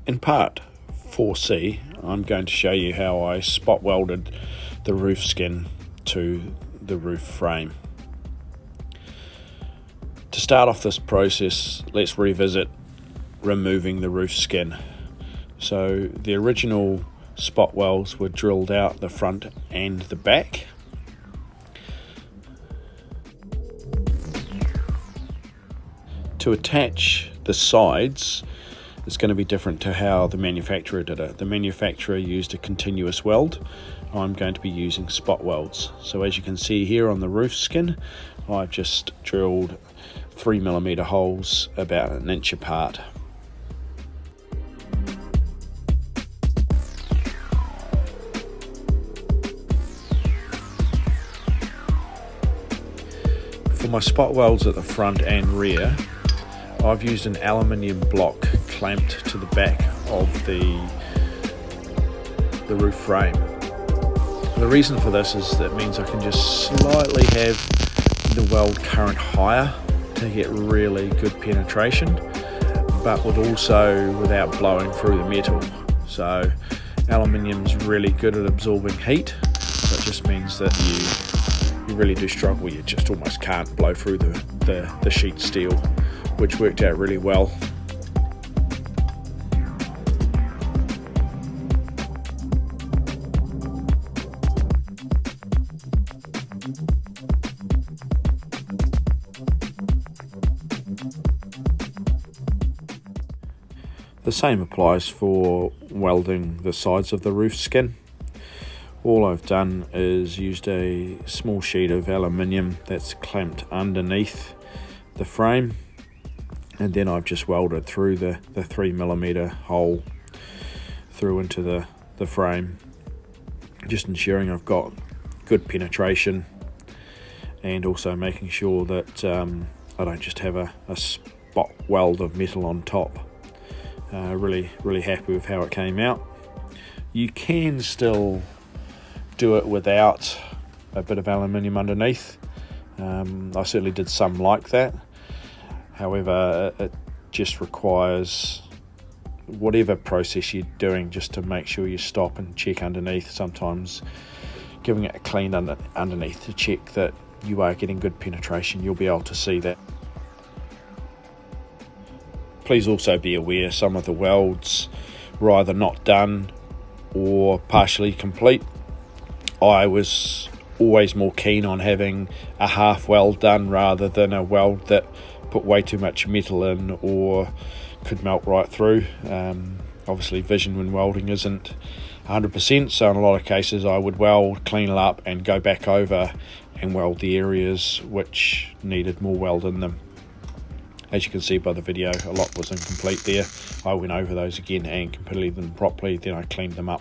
In part 4C, I'm going to show you how I spot welded the roof skin to the roof frame. To start off this process, let's revisit removing the roof skin. So the original spot welds were drilled out the front and the back. To attach the sides, it's going to be different to how the manufacturer did it. The manufacturer used a continuous weld. I'm going to be using spot welds. So as you can see here on the roof skin, I've just drilled 3mm holes about 1 inch apart. For my spot welds at the front and rear, I've used an aluminium block clamped to the back of the roof frame. The reason for this is that means I can just slightly have the weld current higher to get really good penetration, but without blowing through the metal. So aluminium's really good at absorbing heat, so it just means that you really do struggle. You just almost can't blow through the sheet steel, which worked out really well. The same applies for welding the sides of the roof skin. All I've done is used a small sheet of aluminium that's clamped underneath the frame, and then I've just welded through the 3mm hole through into the frame, just ensuring I've got good penetration and also making sure that I don't just have a spot weld of metal on top. Really happy with how it came out. You can still do it without a bit of aluminium underneath. I certainly did some like that. However, it just requires whatever process you're doing just to make sure you stop and check underneath. Sometimes giving it a clean underneath to check that you are getting good penetration, you'll be able to see that. Please also be aware some of the welds were either not done or partially complete. I was always more keen on having a half weld done rather than a weld that put way too much metal in or could melt right through. Obviously vision when welding isn't 100%, so in a lot of cases I would weld, clean it up and go back over and weld the areas which needed more weld in them. As you can see by the video, a lot was incomplete there. I went over those again and completed them properly, then I cleaned them up.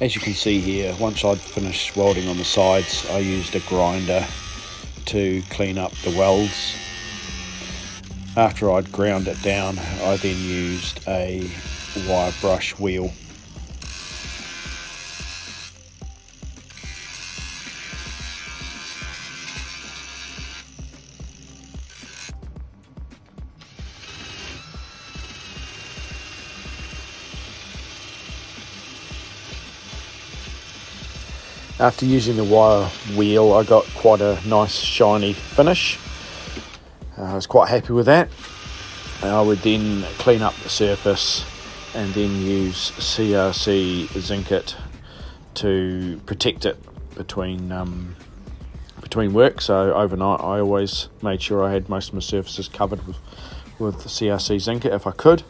As you can see here, once I'd finished welding on the sides, I used a grinder to clean up the welds. After I'd ground it down, I then used a wire brush wheel. After using the wire wheel, I got quite a nice shiny finish. I was quite happy with that. I would then clean up the surface and then use CRC zinc it to protect it between work. So overnight I always made sure I had most of my surfaces covered with the CRC zinc it if I could.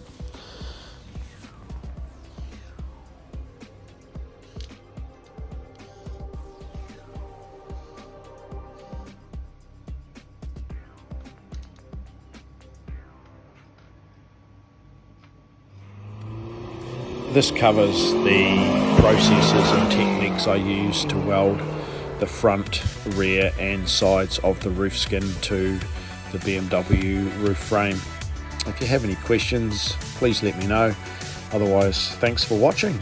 This covers the processes and techniques I use to weld the front, rear and sides of the roof skin to the BMW roof frame. If you have any questions, please let me know. Otherwise, thanks for watching.